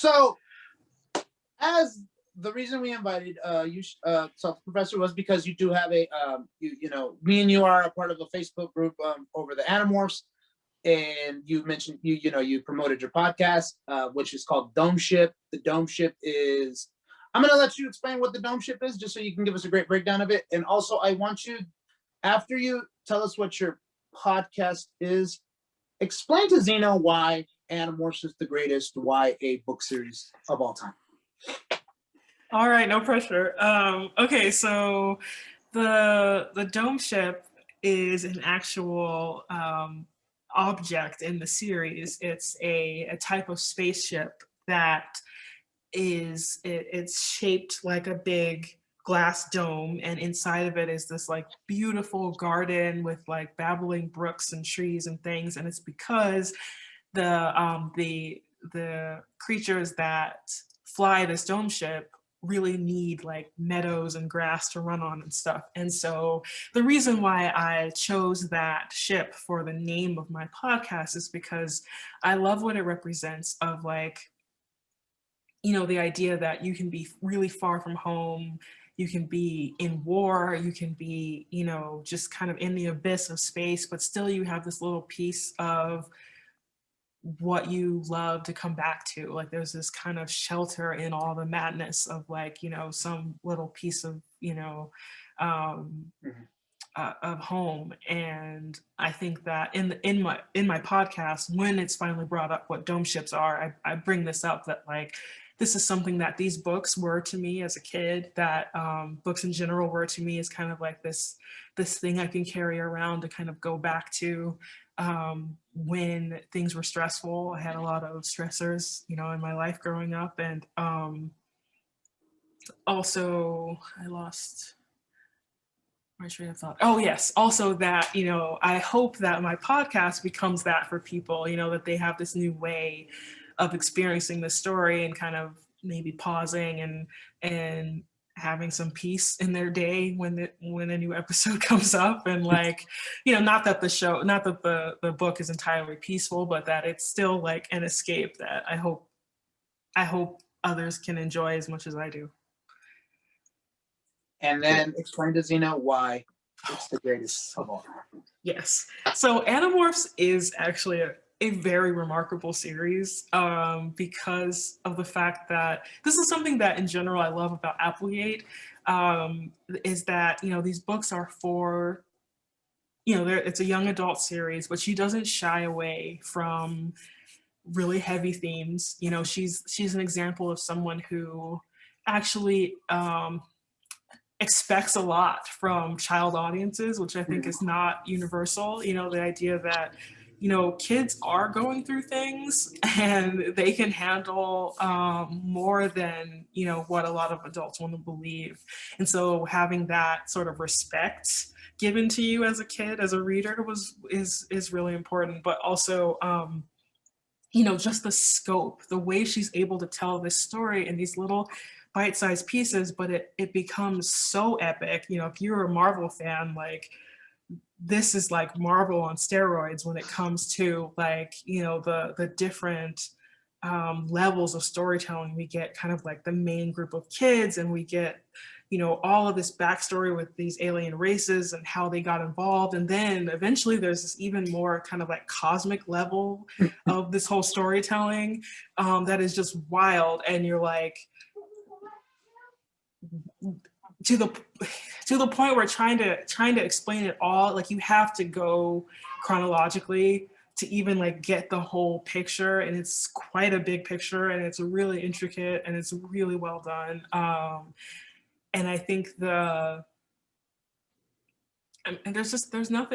So, as the reason we invited you, Professor, was because you do have a, me and you are a part of a Facebook group over the Animorphs, and you mentioned you promoted your podcast, which is called Domeship. The Domeship is, I'm going to let you explain what the Domeship is, just so you can give us a great breakdown of it. And also, I want you, after you tell us what your podcast is, explain to Zino why Animorphs is the greatest YA book series of all time. All right, no pressure. Okay, so the Domeship is an actual object in the series. It's a type of spaceship that it's shaped like a big glass dome, and inside of it is this like beautiful garden with like babbling brooks and trees and things. And it's because the creatures that fly this Domeship really need like meadows and grass to run on and stuff. And so the reason why I chose that ship for the name of my podcast is because I love what it represents of like, the idea that you can be really far from home, you can be in war, you can be, just kind of in the abyss of space, but still you have this little piece of what you love to come back to. Like there's this kind of shelter in all the madness of like, some little piece of, of home. And I think that in my podcast, when it's finally brought up what dome ships are, I bring this up that like, this is something that these books were to me as a kid, that books in general were to me as kind of like this thing I can carry around to kind of go back to when things were stressful. I had a lot of stressors, in my life growing up. And also I lost my train of thought. Oh yes, also that, I hope that my podcast becomes that for people, that they have this new way of experiencing the story and kind of maybe pausing and having some peace in their day when a new episode comes up. And like, not that the book is entirely peaceful, but that it's still like an escape that I hope others can enjoy as much as I do. And then explain to Zino why it's the greatest of all time. Yes. So Animorphs is actually a very remarkable series because of the fact that this is something that in general I love about Applegate, is that, these books are for, it's a young adult series, but she doesn't shy away from really heavy themes. She's an example of someone who actually expects a lot from child audiences, which I think is not universal. The idea that, kids are going through things and they can handle more than, what a lot of adults want to believe. And so having that sort of respect given to you as a kid, as a reader is really important, but also, just the scope, the way she's able to tell this story in these little bite-sized pieces, but it becomes so epic. If you're a Marvel fan, like this is like Marvel on steroids when it comes to like, the different levels of storytelling. We get kind of like the main group of kids, and we get, all of this backstory with these alien races and how they got involved. And then eventually there's this even more kind of like cosmic level of this whole storytelling that is just wild. And you're like, to the point where trying to explain it all, like you have to go chronologically to even like get the whole picture. And it's quite a big picture, and it's really intricate, and it's really well done. And I think and there's no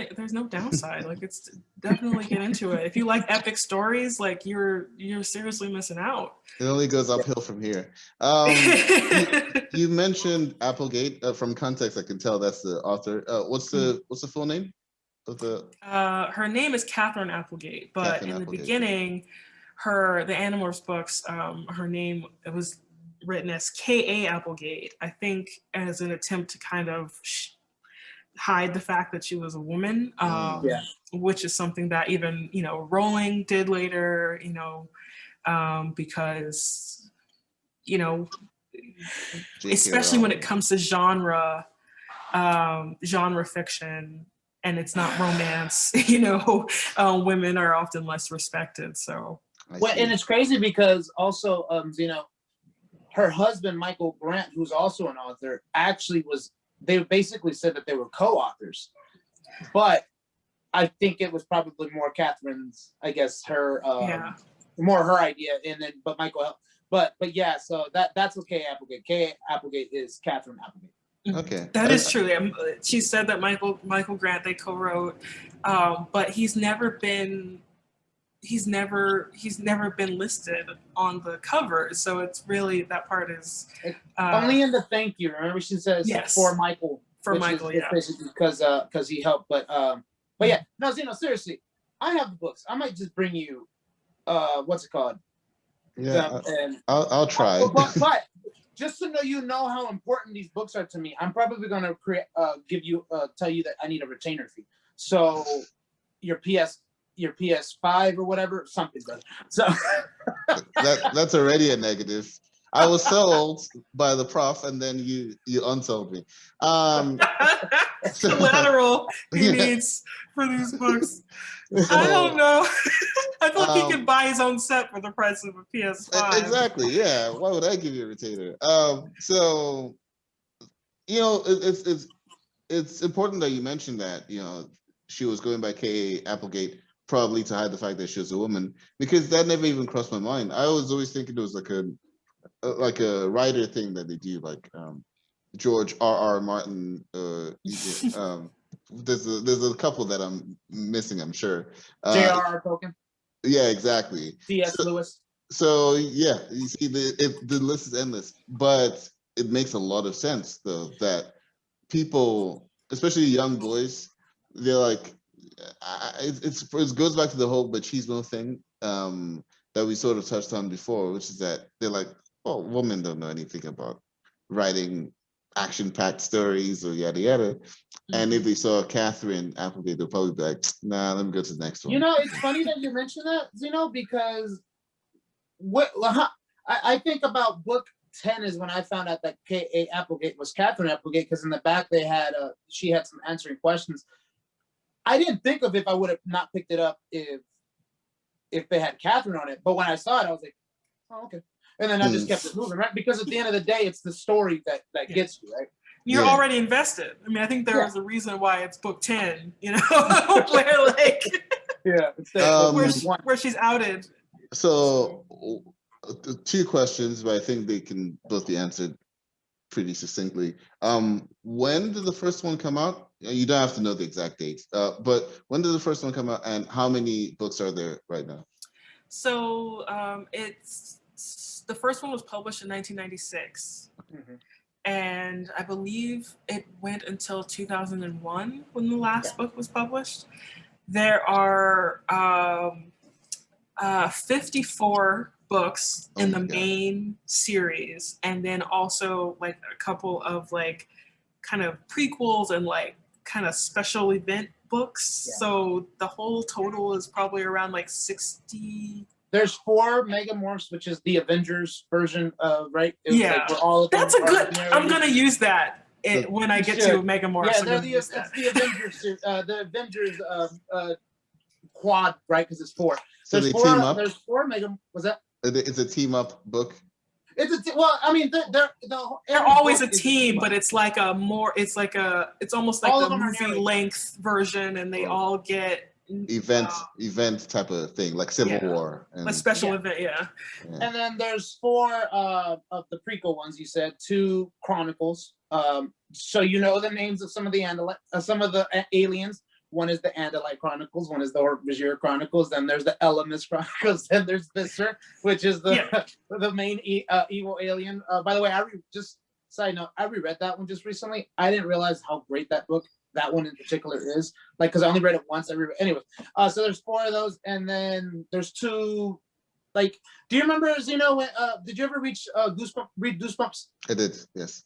downside. Like it's definitely get into it. If you like epic stories, like you're seriously missing out. It only goes uphill from here. You mentioned Applegate. From context, I can tell that's the author. What's the full name of the? Her name is Catherine Applegate, but in the beginning, the Animorphs books, her name, it was written as K.A. Applegate, I think, as an attempt to kind of hide the fact that she was a woman, which is something that even, Rowling did later, because, you know, J.K. especially when it Rowling. comes to genre fiction, and it's not romance, you know, women are often less respected. So, Well, and it's crazy because also, her husband, Michael Grant, who's also an author, actually they basically said that they were co-authors. But I think it was probably more Catherine's, I guess, more her idea. And then, but Michael helped. But yeah, so that's what Kay Applegate. Kay Applegate is Catherine Applegate. Okay. That is true. She said that Michael Grant, they co-wrote, but he's never been listed on the cover. So it's really, that part is only in the thank you. Remember, she says yes, for Michael. Yeah, basically because he helped. But yeah, no, Zino, seriously, I have the books. I might just bring you what's it called? Yeah, I'll try. But just to know how important these books are to me, I'm probably going to tell you that I need a retainer fee. So your PS5 or whatever, something does. So that's already a negative. I was sold by the prof, and then you unsold me. Collateral he needs for these books. I don't know. I feel like he can buy his own set for the price of a PS5. Exactly. Yeah. Why would I give you a retainer? So, you know, it's important that you mentioned that, you know, she was going by K.A. Applegate, probably to hide the fact that she was a woman, because that never even crossed my mind. I was always thinking it was like a writer thing that they do, like George R.R. Martin. There's a couple that I'm missing, I'm sure. J.R.R. Tolkien. Yeah, exactly. C.S. Lewis. So yeah, you see, the list is endless, but it makes a lot of sense though that people, especially young boys, they're like, it goes back to the whole machismo thing that we sort of touched on before, which is that they're like, oh, women don't know anything about writing action-packed stories or yada yada. Mm-hmm. And if they saw Catherine Applegate, they'll probably be like, nah, let me go to the next one. You know, it's funny that you mentioned that, Zino, because I think about book 10 is when I found out that K.A. Applegate was Catherine Applegate, because in the back she had some answering questions. I didn't think of if I would have not picked it up if they had Catherine on it. But when I saw it, I was like, oh, okay. And then I just kept it moving, right? Because at the end of the day, it's the story that gets you, right? You're already invested. I mean, I think there was a reason why it's book 10, you know, where like where she's outed. So 2 questions, but I think they can both be answered pretty succinctly. When did the first one come out? You don't have to know the exact dates, but when did the first one come out, and how many books are there right now? So the first one was published in 1996. Mm-hmm. And I believe it went until 2001 when the last book was published. There are 54 books in the main series, and then also like a couple of like kind of prequels and like kind of special event books. Yeah. So the whole total is probably around like 60. There's 4 Megamorphs, which is the Avengers version, right? Yeah, like all of that's a good. I'm gonna use that when I get to Megamorphs. Yeah, it's the Avengers. The Avengers quad, right? Because it's 4. So they team up. There's 4 Mega. Was that? It's a team up book. Well, I mean, they're always a team, but it's like it's almost like the movie length version, and they all get event type of thing, like Civil War, and, like special event, And then there's 4 of the prequel ones. You said 2 Chronicles. So you know the names of some of the aliens. One is the Andalite Chronicles, one is the Hork-Bajir Chronicles, then there's the Elemis Chronicles, then there's Visser, which is the main evil alien. By the way, side note, I reread that one just recently. I didn't realize how great that one in particular is. Like, because I only read it once. Anyway, so there's 4 of those, and then there's 2. Like, do you remember, Zino? Did you ever read Goosebumps? I did, yes.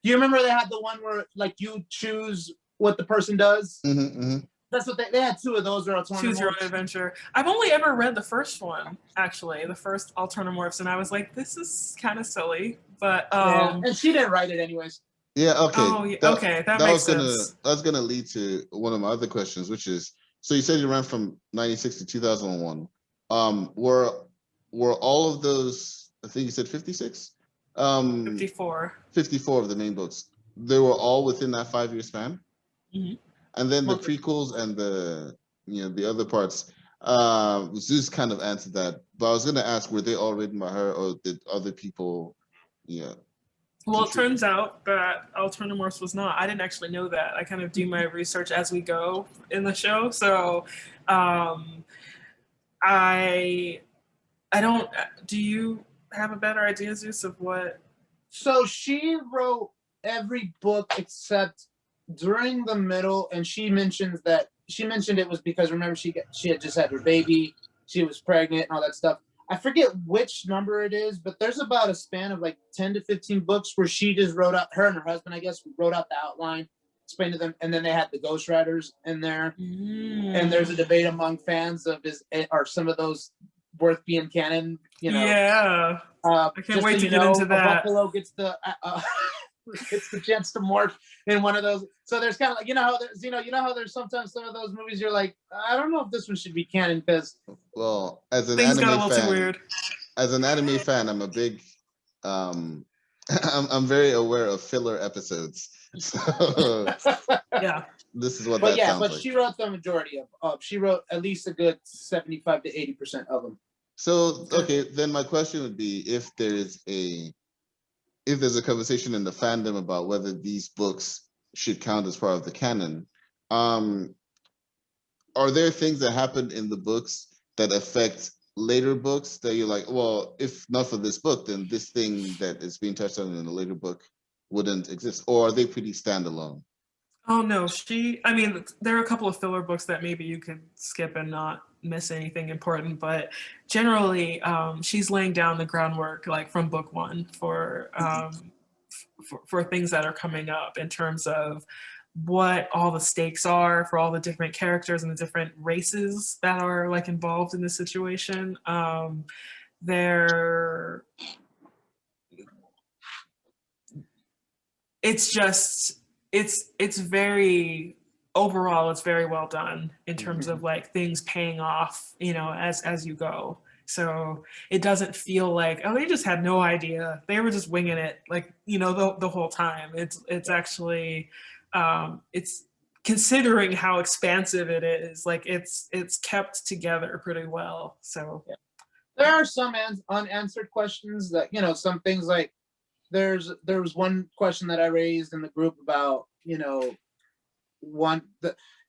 Do you remember they had the one where like you choose what the person does? Mm-hmm, mm-hmm. That's what they had 2 of those. Or Choose Your Own Adventure. I've only ever read the first one, actually, the first Alternamorphs, and I was like, this is kind of silly, but yeah, and she didn't write it anyways. Yeah, okay. Oh, yeah, okay, that makes sense. That's gonna lead to one of my other questions, which is, so you said you ran from 96 to 2001. Were all of those, I think you said 56? 54. 54 of the main books. They were all within that 5-year span? Mhm. And then the prequels and the other parts, Zeus kind of answered that, but I was gonna ask, were they all written by her, or did other people, Well, it turns out that Alternamorphs was not. I didn't actually know that. I kind of do my research as we go in the show. So I don't, do you have a better idea, Zeus, of what? So she wrote every book except during the middle, and she mentioned it was because, remember, she had just had her baby, she was pregnant and all that stuff. I forget which number it is, but there's about a span of like 10 to 15 books where she just wrote out, her and her husband, I guess, wrote out the outline, explained to them, and then they had the ghostwriters in there. And there's a debate among fans of are some of those worth being canon, Yeah. I can't wait to get into that. Buffalo gets the chance to morph in one of those. So there's kind of like, how there's sometimes some of those movies you're like, I don't know if this one should be canon, because as an things got a anime little too weird. As an anime fan, I'm a big I'm very aware of filler episodes. So yeah. This is what that sounds like. But she wrote the majority of she wrote at least a good 75 to 80% of them. So okay, then my question would be, if there's a conversation in the fandom about whether these books should count as part of the canon, are there things that happen in the books that affect later books that you're like, well, if not for this book, then this thing that is being touched on in a later book wouldn't exist? Or are they pretty standalone? Oh no, there are a couple of filler books that maybe you could skip and not miss anything important, but generally she's laying down the groundwork like from book 1 for things that are coming up in terms of what all the stakes are for all the different characters and the different races that are like involved in the situation. It's very, overall, it's very well done in terms of like things paying off, as you go. So it doesn't feel like, oh, they just had no idea. They were just winging it, like, the whole time. It's actually, it's considering how expansive it is, like it's kept together pretty well. So there are some unanswered questions that, some things like, there was one question that I raised in the group about,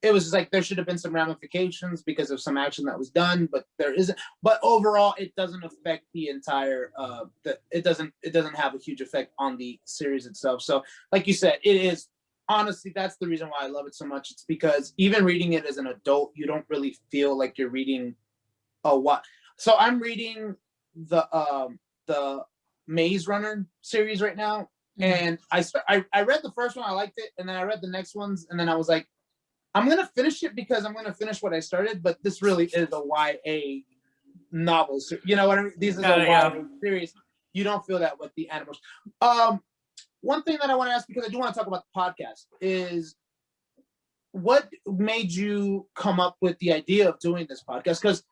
it was like there should have been some ramifications because of some action that was done, but there isn't. But overall, it doesn't affect the entire. It doesn't have a huge effect on the series itself. So, like you said, it is, honestly, that's the reason why I love it so much. It's because even reading it as an adult, you don't really feel like you're reading a what. So I'm reading the Maze Runner series right now, and I read the first one, I liked it, and then I read the next ones, and then I was like, I'm gonna finish it because I'm gonna finish what I started, but this really is a YA novel. You know what I mean? These are the YA series. You don't feel that with the Animorphs. One thing that I want to ask, because I do want to talk about the podcast, is what made you come up with the idea of doing this podcast? Because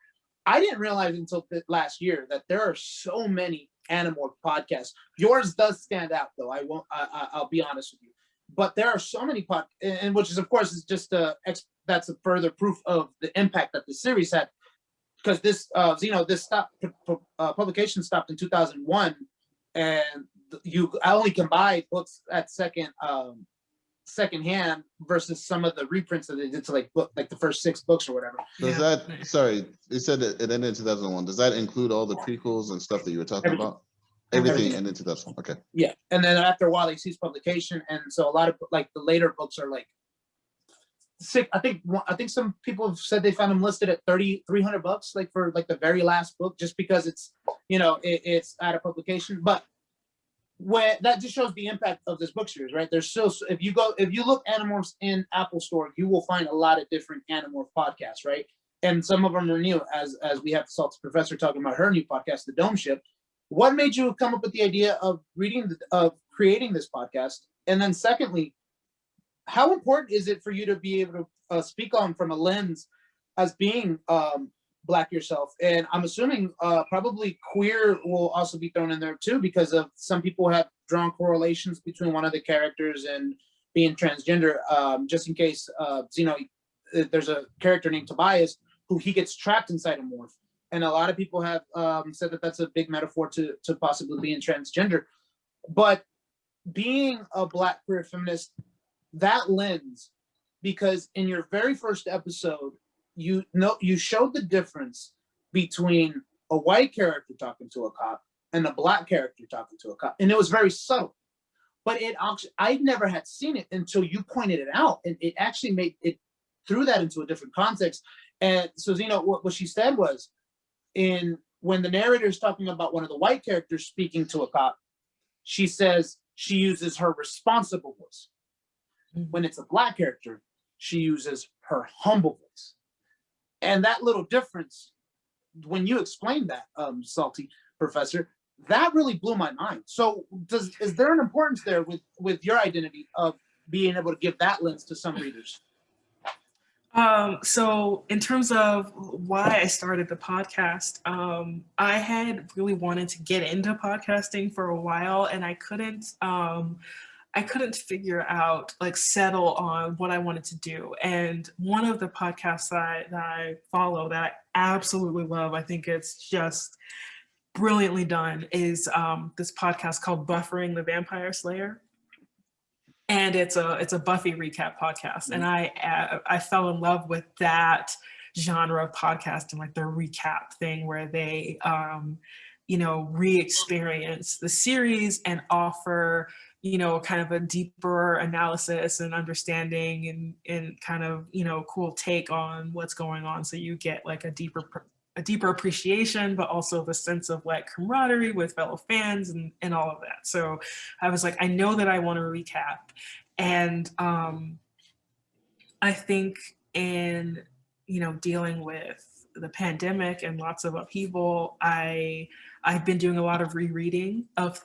I didn't realize until last year that there are so many Animorph podcasts. Yours does stand out, though. I'll be honest with you. But there are so many podcasts, and which is, of course, is just that's a further proof of the impact that the series had. Because this publication stopped in 2001, and I only can buy books at secondhand versus some of the reprints that they did to like the first 6 books or whatever. Sorry, you said it ended in 2001. Does that include all the prequels and stuff that you were talking about? Everything ended in 2001. Okay. Yeah, and then after a while they ceased publication, and so a lot of like the later books are like I think some people have said they found them listed at $300, like for like the very last book, just because it's it's out of publication. But when that just shows the impact of this book series, right? There's still, if you look Animorphs in Apple Store, you will find a lot of different Animorph podcasts, right? And some of them are new, as we have the Salty Professor talking about her new podcast, the Domeship. What made you come up with the idea of creating this podcast? And then secondly, how important is it for you to be able to speak on from a lens as being Black yourself? And I'm assuming probably queer will also be thrown in there too, because of some people have drawn correlations between one of the characters and being transgender. Just in case, Zino, there's a character named Tobias who he gets trapped inside a morph. And a lot of people have said that that's a big metaphor to possibly being transgender. But being a Black queer feminist, that lens, because in your very first episode, you showed the difference between a white character talking to a cop and a Black character talking to a cop, and it was very subtle. But I never had seen it until you pointed it out, and it actually made it threw that into a different context. And so, Zeno, what she said was, when the narrator is talking about one of the white characters speaking to a cop, she says she uses her responsible voice. When it's a Black character, she uses her humble voice. And that little difference, when you explained that, Salty Professor, that really blew my mind. So is there an importance there with your identity of being able to give that lens to some readers? So in terms of why I started the podcast, I had really wanted to get into podcasting for a while, and I couldn't figure out, settle on what I wanted to do. And one of the podcasts that I follow that I absolutely love, I think it's just brilliantly done, is this podcast called Buffering the Vampire Slayer. And it's a Buffy recap podcast. And I fell in love with that genre of podcast and the recap thing where they, re-experience the series and offer, kind of a deeper analysis and understanding and kind of, cool take on what's going on. So you get a deeper appreciation, but also the sense of camaraderie with fellow fans and all of that. So I was I know that I want to recap. And I think in, dealing with the pandemic and lots of upheaval, I've been doing a lot of rereading of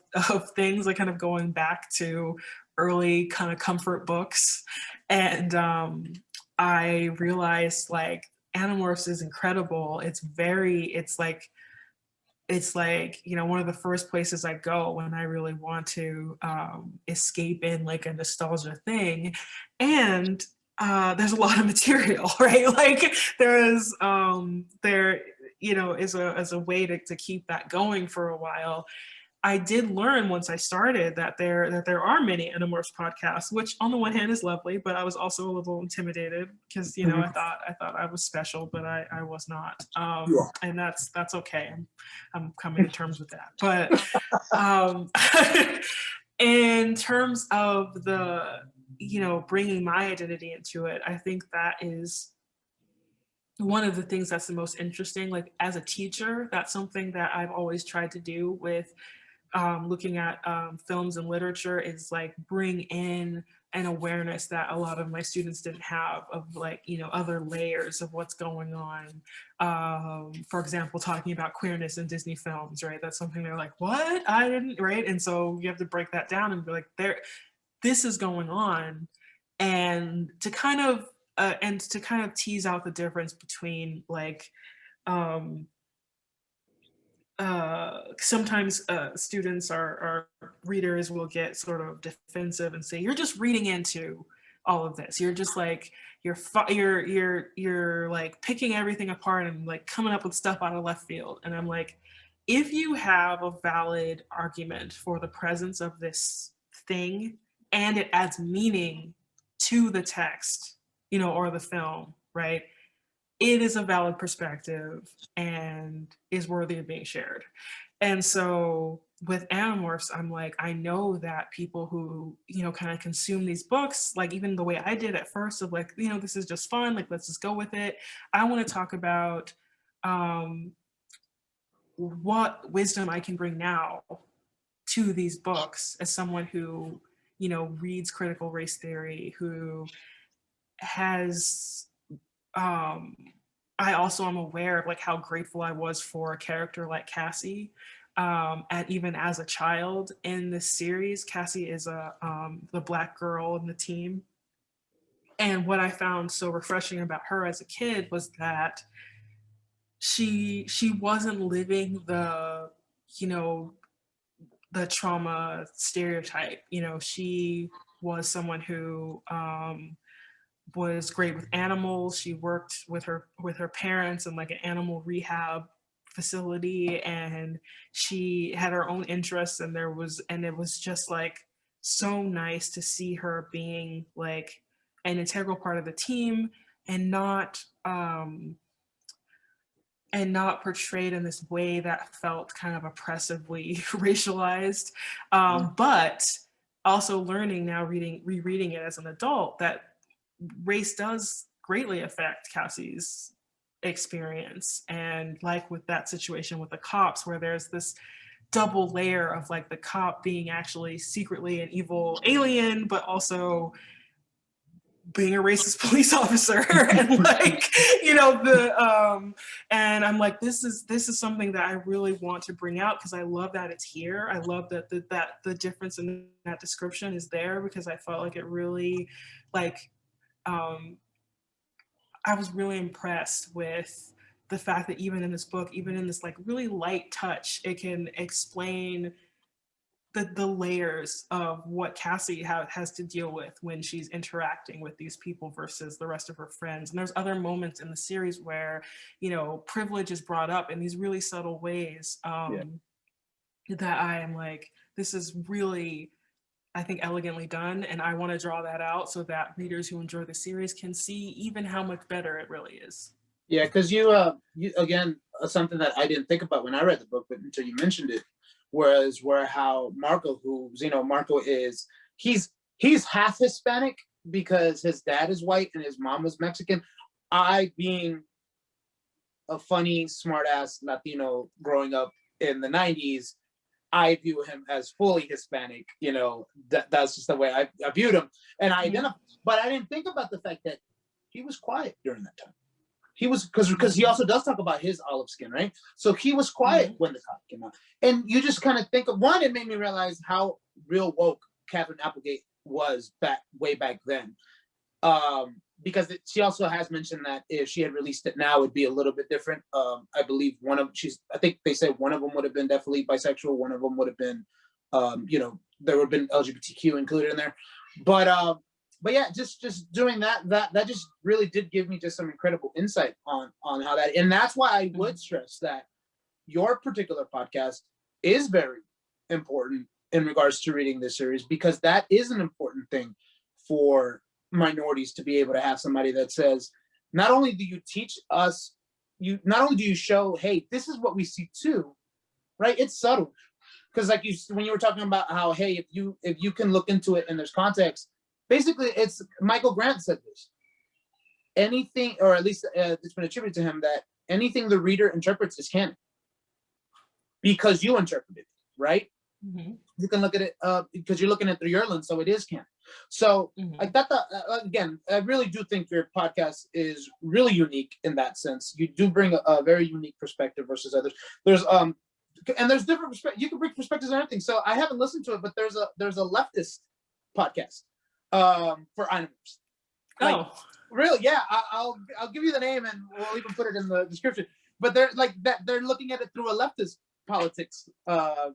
things, kind of going back to early kind of comfort books. And I realized Animorphs is incredible. It's one of the first places I go when I really want to escape in a nostalgia thing. And there's a lot of material, right? Is a way to keep that going for a while. I did learn once I started that there are many Animorphs podcasts, which on the one hand is lovely, but I was also a little intimidated because I thought I was special, but I was not, and that's okay. I'm coming to terms with that. But in terms of the bringing my identity into it, I think that is one of the things that's the most interesting. As a teacher, that's something that I've always tried to do with looking at films and literature, is bring in an awareness that a lot of my students didn't have of other layers of what's going on. For example, talking about queerness in Disney films, right? That's something they're what? I didn't, right? And so you have to break that down and be this is going on, and to kind of tease out the difference between sometimes students or readers will get sort of defensive and say, you're just reading into all of this. You're just you're picking everything apart and coming up with stuff out of left field. And I'm if you have a valid argument for the presence of this thing and it adds meaning to the text, or the film, right? It is a valid perspective and is worthy of being shared. And so with Animorphs, I'm I know that people who, kind of consume these books, even the way I did at first of this is just fun, let's just go with it. I want to talk about what wisdom I can bring now to these books as someone who, you know, reads critical race theory, who has, I also am aware of like how grateful I was for a character like Cassie. And even as a child in this series, Cassie is the Black girl in the team. And what I found so refreshing about her as a kid was that she wasn't living the, you know, the trauma stereotype. You know, she was someone who was great with animals. She worked with her parents in like an animal rehab facility, and she had her own interests, and it was just like so nice to see her being like an integral part of the team, and not portrayed in this way that felt kind of oppressively racialized. But also learning now, rereading it as an adult, that race does greatly affect Cassie's experience. And like with that situation with the cops, where there's this double layer of like the cop being actually secretly an evil alien, but also being a racist police officer, and like, you know, and I'm like, this is something that I really want to bring out, because I love that it's here. I love that the difference in that description is there, because I felt like it really, like, I was really impressed with the fact that even in this book, even in this like really light touch, it can explain the layers of what Cassie has to deal with when she's interacting with these people versus the rest of her friends. And there's other moments in the series where, you know, privilege is brought up in these really subtle ways, that I am like, this is really, I think, elegantly done. And I want to draw that out so that readers who enjoy the series can see even how much better it really is. Yeah, because you again, something that I didn't think about when I read the book, but until you mentioned it, where how Marco, Marco is, he's half Hispanic because his dad is white and his mom was Mexican. I, being a funny, smart ass Latino growing up in the 90s, I view him as fully Hispanic. You know, that's just the way I viewed him, and I identify. But I didn't think about the fact that he was quiet during that time. He was, because he also does talk about his olive skin, right? So he was quiet when the cop came out. And you just kind of think of, one, it made me realize how real woke Catherine Applegate was way back then. Because she also has mentioned that if she had released it now, it'd be a little bit different. I believe I think they said one of them would have been definitely bisexual. One of them would have been, there would have been LGBTQ included in there. But yeah, just doing that just really did give me just some incredible insight on how that, and that's why I would stress that your particular podcast is very important in regards to reading this series, because that is an important thing for minorities to be able to have somebody that says, not only do you teach us, not only do you show, hey, this is what we see too, right? It's subtle, because like when you were talking about how, hey, if you can look into it and there's context. Basically, it's Michael Grant said this. Anything, or at least it's been attributed to him, that anything the reader interprets is canon because you interpret it, right? Mm-hmm. You can look at it because you're looking at it through your lens, so it is canon. So I thought that, again, I really do think your podcast is really unique in that sense. You do bring a very unique perspective versus others. There's different perspectives. You can bring perspectives on everything. So I haven't listened to it, but there's a leftist podcast for Animorphs. Like, really, yeah, I'll give you the name and we'll even put it in the description. But they're like that, they're looking at it through a leftist politics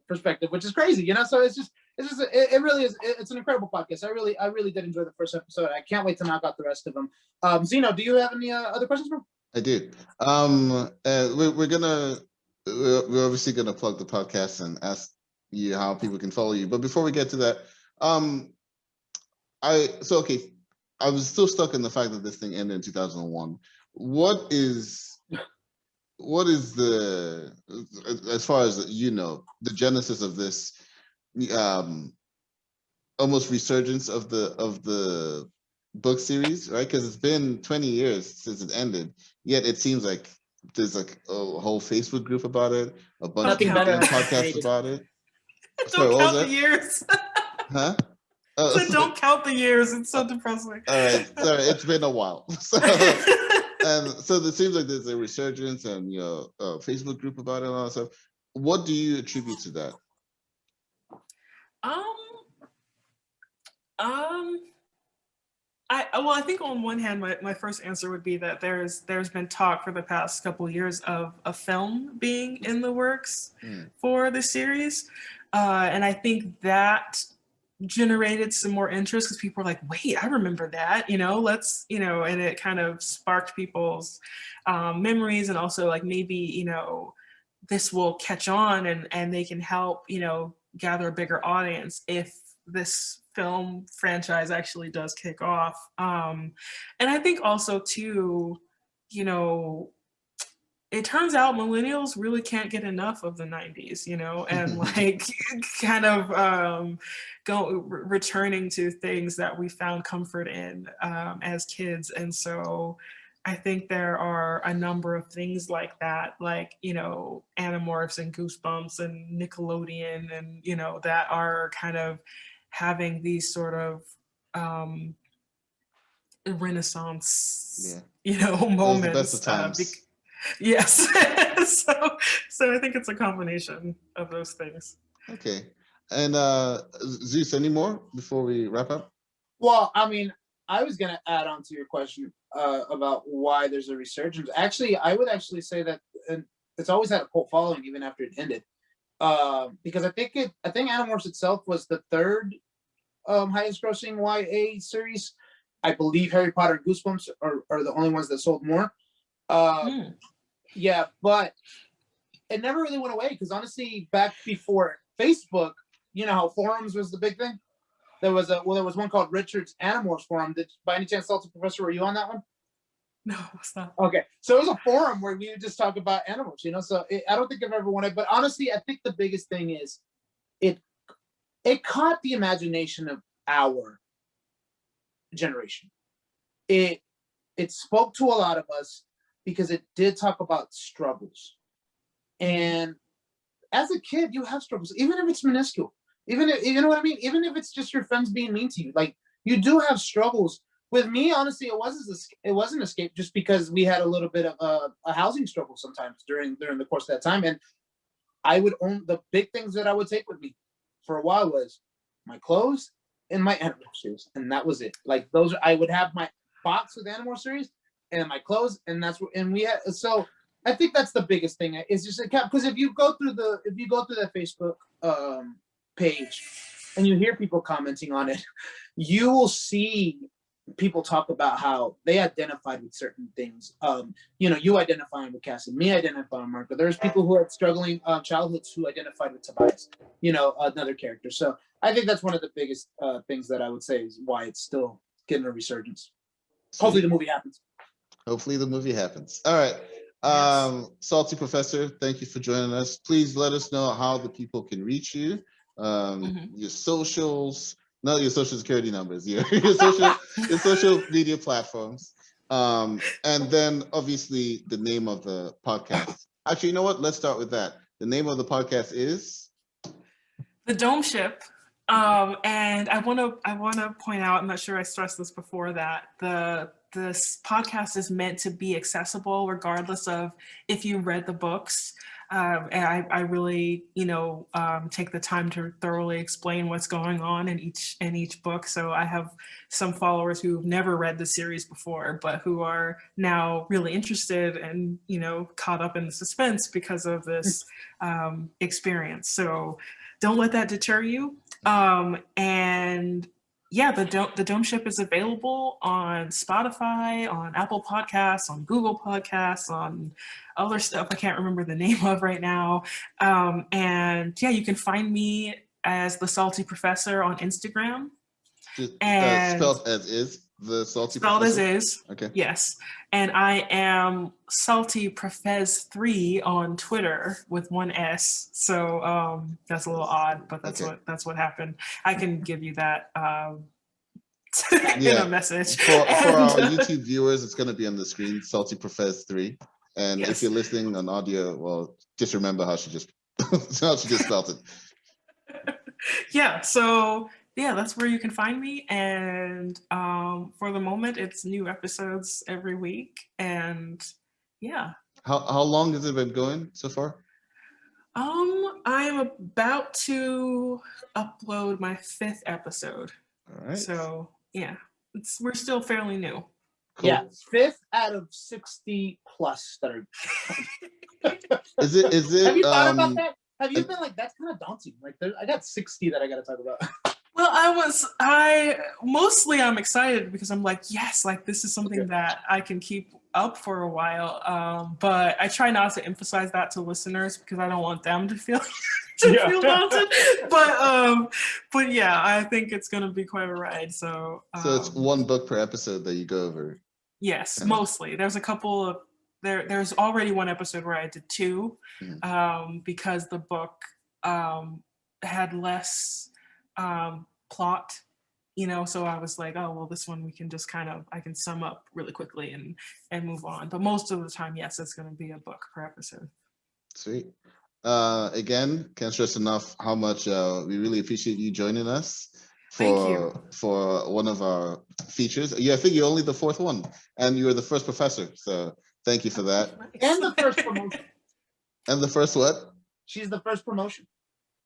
perspective, which is crazy, you know. So it really is. It's an incredible podcast. I really did enjoy the first episode. I can't wait to knock out the rest of them. Zino, do you have any other questions, bro? I do. We're obviously gonna plug the podcast and ask you how people can follow you. But before we get to that, I was still stuck in the fact that this thing ended in 2001. What is the, as far as you know, the genesis of this almost resurgence of the book series, right? Because it's been 20 years since it ended, yet it seems like there's like a whole Facebook group about it, a bunch of people doing podcasts about it. Sorry, Don't what was count the that? years. Huh? So don't count the years. It's so depressing. All right, sorry, it's been a while. So it seems like there's a resurgence and a Facebook group about it and all that stuff. What do you attribute to that? um, um, I think on one hand, my first answer would be that there's been talk for the past couple years of a film being in the works for the series, and I think that generated some more interest because people were like, wait, I remember that, let's, and it kind of sparked people's memories, and also like maybe, this will catch on and they can help, gather a bigger audience if this film franchise actually does kick off. And I think also too, it turns out millennials really can't get enough of the 90s, and like kind of returning to things that we found comfort in as kids. And so I think there are a number of things like that, like, Animorphs and Goosebumps and Nickelodeon and, that are kind of having these sort of renaissance, moments. The best of times. Yes. so I think it's a combination of those things. Okay. And Zeus, any more before we wrap up? Well, I mean, I was going to add on to your question about why there's a resurgence. Actually, I would actually say that it's always had a cult following even after it ended. Because I think Animorphs itself was the third highest grossing YA series. I believe Harry Potter and Goosebumps are the only ones that sold more. Yeah, but it never really went away because honestly, back before Facebook, how forums was the big thing. There was one called Richard's Animorphs forum. Did by any chance, Salty Professor, were you on that one? No, it's not. Okay, so it was a forum where we would just talk about Animorphs. So I don't think I've ever won it, but honestly, I think the biggest thing is it caught the imagination of our generation. It spoke to a lot of us because it did talk about struggles. And as a kid, you have struggles, even if it's minuscule. Even if, you know what I mean? Even if it's just your friends being mean to you, like you do have struggles. With me, honestly, it wasn't escape just because we had a little bit of a housing struggle sometimes during the course of that time. And I would own the big things that I would take with me for a while was my clothes and my Animorphs series, and that was it. Like I would have my box with Animorphs series and my clothes, and we had. So I think that's the biggest thing. It's just because if you go through that Facebook page and you hear people commenting on it, you will see people talk about how they identified with certain things. You identifying with Cassie, me identifying with Marco. There's people who had struggling childhoods who identified with Tobias, another character. So I think that's one of the biggest things that I would say is why it's still getting a resurgence. Hopefully the movie happens. Hopefully the movie happens. All right. Yes. Salty Professor, thank you for joining us. Please let us know how the people can reach you. Your socials, not your social security numbers, your social media platforms. And then obviously the name of the podcast. Actually, you know what? Let's start with that. The name of the podcast is The Domeship. And I want to point out, I'm not sure I stressed this before, that this podcast is meant to be accessible regardless of if you read the books. And I really, take the time to thoroughly explain what's going on in each book. So I have some followers who've never read the series before, but who are now really interested and, caught up in the suspense because of this experience. So don't let that deter you. And yeah, the Domeship is available on Spotify, on Apple Podcasts, on Google Podcasts, on other stuff I can't remember the name of right now. And yeah, you can find me as the Salty Professor on Instagram. And spelled as is. The Salty spelled Professor? as is. Okay. Yes. And I am Salty Profess 3 on Twitter with one S. So that's a little odd, but that's what happened. I can give you that in a message. For our YouTube viewers, it's going to be on the screen, Salty Profess 3. And Yes. if you're listening on audio, well, just remember how she just spelled it. Yeah, so yeah, that's where you can find me. And for the moment, it's new episodes every week. And yeah. How long has it been going so far? I am about to upload my 5th episode. All right. So yeah, we're still fairly new. Cool. Yeah, 5th out of 60 plus that are. Is it Have you thought about that? Have you been like, that's kind of daunting? Like, I got 60 that I got to talk about. Well, I'm excited because I'm like, yes, like this is something that I can keep up for a while. But I try not to emphasize that to listeners because I don't want them to feel feel daunted. But yeah, I think it's gonna be quite a ride. So it's one book per episode that you go over. Yes, mostly. There's a couple of there's already one episode where I did 2, because the book had less plot, so I was like, oh well, this one we can just I can sum up really quickly and move on. But most of the time, yes, it's going to be a book per episode. Sweet. Again, can't stress enough how much we really appreciate you joining us for one of our features. Yeah, I think you're only the 4th one, and you were the first professor. So thank you for that. And the first promotion. And the first what? She's the first promotion.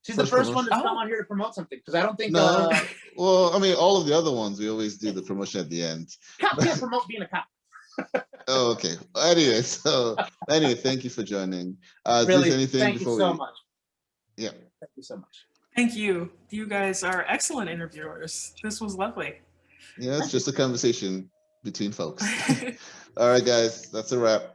She's the first one to come on here to promote something, because I don't think. No, well, I mean, all of the other ones we always do the promotion at the end. Cop can't promote being a cop. Oh, okay. Anyway, thank you for joining. Really, anything thank you so much. Yeah. Thank you so much. Thank you. You guys are excellent interviewers. This was lovely. Yeah, it's just a conversation between folks. All right, guys, that's a wrap.